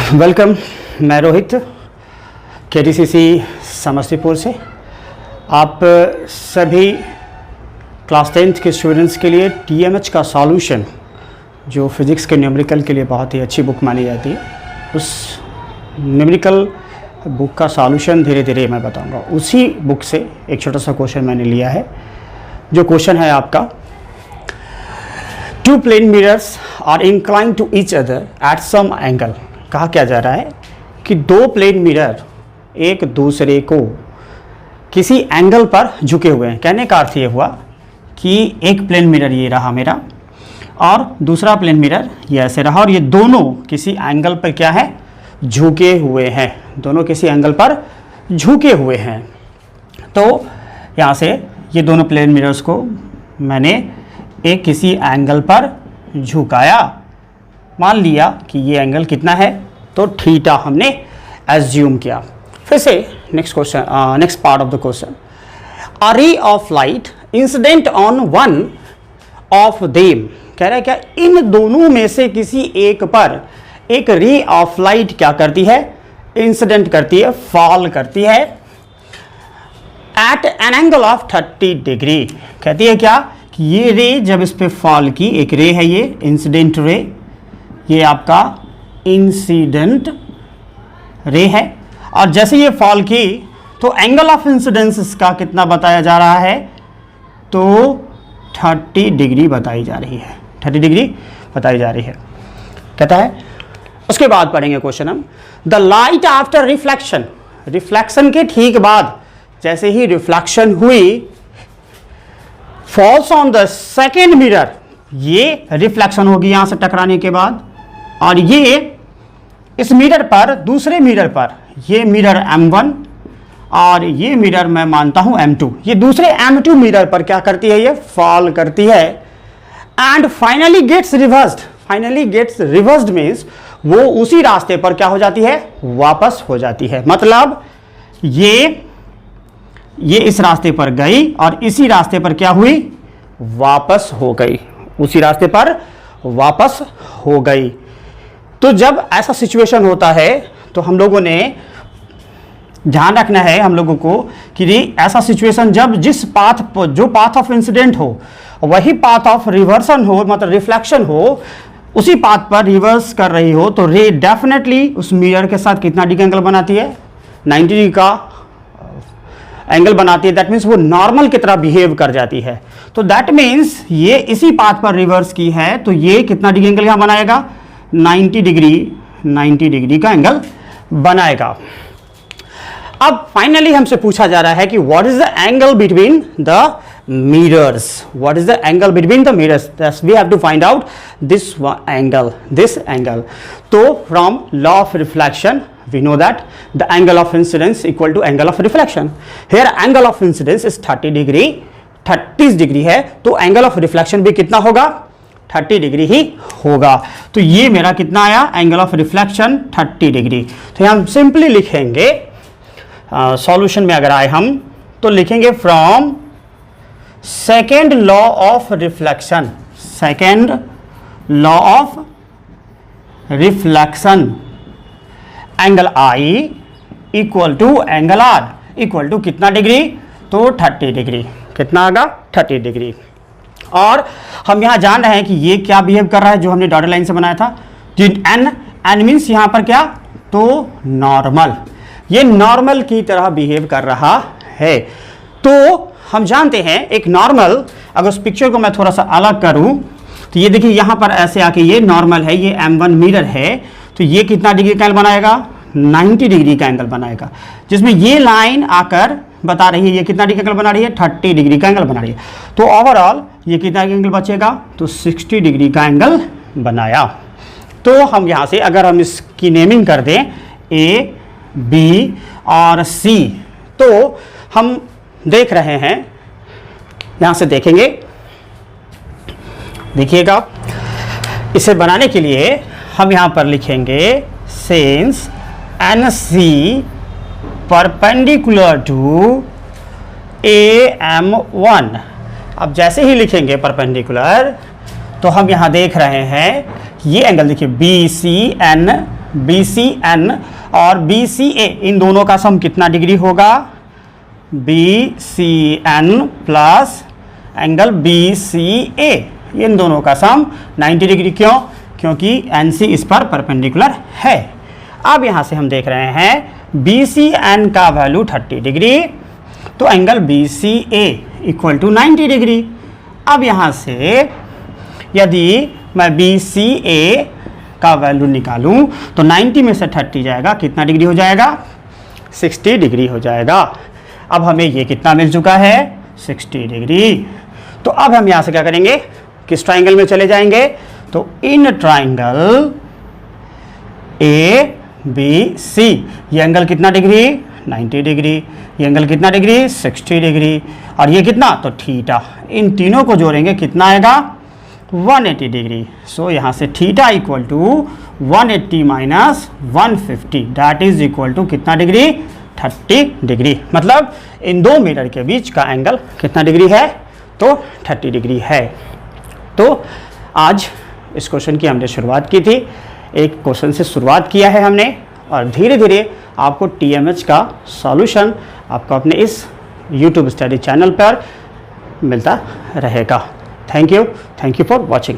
Welcome. मैं Rohit KTCC Samastipur से। आप सभी क्लास 10th के स्टूडेंट्स के लिए TMH का सॉल्यूशन जो फिज़िक्स के न्यूमेरिकल के लिए बहुत ही अच्छी बुक मानी जाती है, उस न्यूमेरिकल बुक का सॉल्यूशन धीरे धीरे मैं बताऊंगा। उसी बुक से एक छोटा सा क्वेश्चन मैंने लिया है। जो क्वेश्चन है आपका, two plane mirrors are incline to each other at some angle. कहा क्या जा रहा है कि दो प्लेन मिरर एक दूसरे को किसी एंगल पर झुके हुए हैं। कहने का अर्थ ये हुआ कि एक प्लेन मिरर ये रहा मेरा और दूसरा प्लेन मिरर ये ऐसे रहा, और ये दोनों किसी एंगल पर क्या है, झुके हुए हैं। दोनों किसी एंगल पर झुके हुए हैं। तो यहाँ से ये दोनों प्लेन मिरर्स को मैंने एक किसी एंगल पर झुकाया। मान लिया कि ये एंगल कितना है, तो थीटा हमने एज्यूम किया। फिर से next question, next part of the question. A ray of light incident on one of them. कह रहा है क्या, इन दोनों में से किसी एक पर एक रे ऑफ लाइट क्या करती है, इंसिडेंट करती है, फॉल करती है at an angle of 30 degree. कहती है क्या कि ये रे जब इस पे फॉल की, एक रे है ये इंसिडेंट रे, ये आपका इंसिडेंट रे है, और जैसे ये फॉल की तो एंगल ऑफ इंसिडेंस इसका कितना बताया जा रहा है, तो 30 डिग्री बताई जा रही है। 30 डिग्री बताई जा रही है। कहता है, उसके बाद पढ़ेंगे क्वेश्चन हम। The light after reflection, reflection के ठीक बाद, जैसे ही रिफ्लेक्शन हुई, falls on the second mirror. ये रिफ्लेक्शन होगी यहां से टकराने के बाद, और ये इस मिरर पर, दूसरे मिरर पर, ये मिरर M1 और ये मिरर मैं मानता हूं M2, ये दूसरे M2 मिरर पर क्या करती है, ये फॉल करती है and finally gets reversed. Finally gets reversed means वो उसी रास्ते पर क्या हो जाती है, वापस हो जाती है। मतलब ये इस रास्ते पर गई और इसी रास्ते पर क्या हुई, वापस हो गई, उसी रास्ते पर वापस हो गई। तो जब ऐसा सिचुएशन होता है तो हम लोगों ने ध्यान रखना है हम लोगों को कि ऐसा सिचुएशन जब जिस पाथ पर, जो पाथ ऑफ इंसिडेंट हो वही पाथ ऑफ रिवर्सन हो, मतलब रिफ्लेक्शन हो, उसी पाथ पर रिवर्स कर रही हो, तो रे डेफिनेटली उस मिरर के साथ कितना डिग्री एंगल बनाती है, 90 डिग्री का एंगल बनाती है। दैट मीन्स वो नॉर्मल की तरह बिहेव कर जाती है। तो दैट मीन्स ये इसी पाथ पर रिवर्स की है, तो ये कितना डिग्री एंगल यहां बनाएगा, 90 डिग्री का एंगल बनाएगा। अब फाइनली हमसे पूछा जा रहा है कि what is the angle between the mirrors, what is the angle between the mirrors, we have to find out this angle. तो from law of reflection we know that the angle of incidence equal to angle of reflection. Here angle of incidence is 30 degree, 30 degree है, तो angle of reflection भी कितना होगा, 30 degree ही होगा। तो ये मेरा कितना आया, एंगल ऑफ रिफ्लेक्शन 30 डिग्री। तो हम सिंपली लिखेंगे, सॉल्यूशन में अगर आए हम तो लिखेंगे from second law of reflection, second law of reflection, angle I equal to angle R equal to कितना डिग्री, तो 30 डिग्री। कितना आएगा, 30 डिग्री। और हम यहां जान रहे हैं कि ये क्या बिहेव कर रहा है, जो हमने डॉटेड लाइन से बनाया था, एन मीन्स यहां पर क्या, तो नॉर्मल, ये नॉर्मल की तरह बिहेव कर रहा है। तो हम जानते हैं एक नॉर्मल, अगर उस पिक्चर को मैं थोड़ा सा अलग करूं तो ये देखिए यहां पर ऐसे आके ये नॉर्मल है, ये M1 मिरर है, तो ये कितना डिग्री का एंगल बनाएगा, 90 डिग्री का एंगल बनाएगा, जिसमें ये लाइन आकर बता रही है ये कितना डिग्री का एंगल बना रही है, 30 डिग्री का एंगल बना रही है। तो ओवरऑल ये कितना एंगल बचेगा, तो 60 डिग्री का एंगल बनाया। तो हम यहाँ से अगर हम इसकी नेमिंग कर दें A, B और C, तो हम देख रहे हैं, यहाँ से देखेंगे, देखिएगा, इसे बनाने के लिए हम यहां पर लिखेंगे since NC perpendicular to AM1। अब जैसे ही लिखेंगे परपेंडिकुलर, तो हम यहां देख रहे हैं ये एंगल देखिए BCN BCN और BCA, इन दोनों का सम कितना डिग्री होगा? BCN प्लस एंगल BCA, इन दोनों का सम 90 डिग्री। क्यों? क्योंकि NC इस पर परपेंडिकुलर है। अब यहाँ से हम देख रहे हैं BCN का वैल्यू 30 डिग्री, तो angle BCA equal to 90 degree. अब यहाँ से यदि मैं BCA का वैल्यू निकालूं तो 90 में से 30 जाएगा, कितना डिग्री हो जाएगा? 60 डिग्री हो जाएगा। अब हमें ये कितना मिल चुका है? 60 डिग्री। तो अब हम यहाँ से क्या करेंगे? किस ट्राइंगल में चले जाएंगे? तो इन ट्राइंगल ABC, ये एंगल कितना डिग्री? 90 डिग्री। ये एंगल कितना डिग्री? 60 डिग्री। और ये कितना? तो थीटा। इन तीनों को जोड़ेंगे, कितना आएगा? 180 डिग्री। सो यहाँ से theta equal to 180 minus 150, that is equal to कितना डिग्री? 30 डिग्री। मतलब इन दो मिरर के बीच का एंगल कितना डिग्री है? तो 30 डिग्री है। तो आज इस क्वेश्चन की हमने शुरुआत की थी, एक क्वेश्चन से शुरुआत किया है हमने, और धीरे धीरे आपको TMH का सॉल्यूशन आपको अपने इस YouTube स्टडी चैनल पर मिलता रहेगा। Thank you for watching.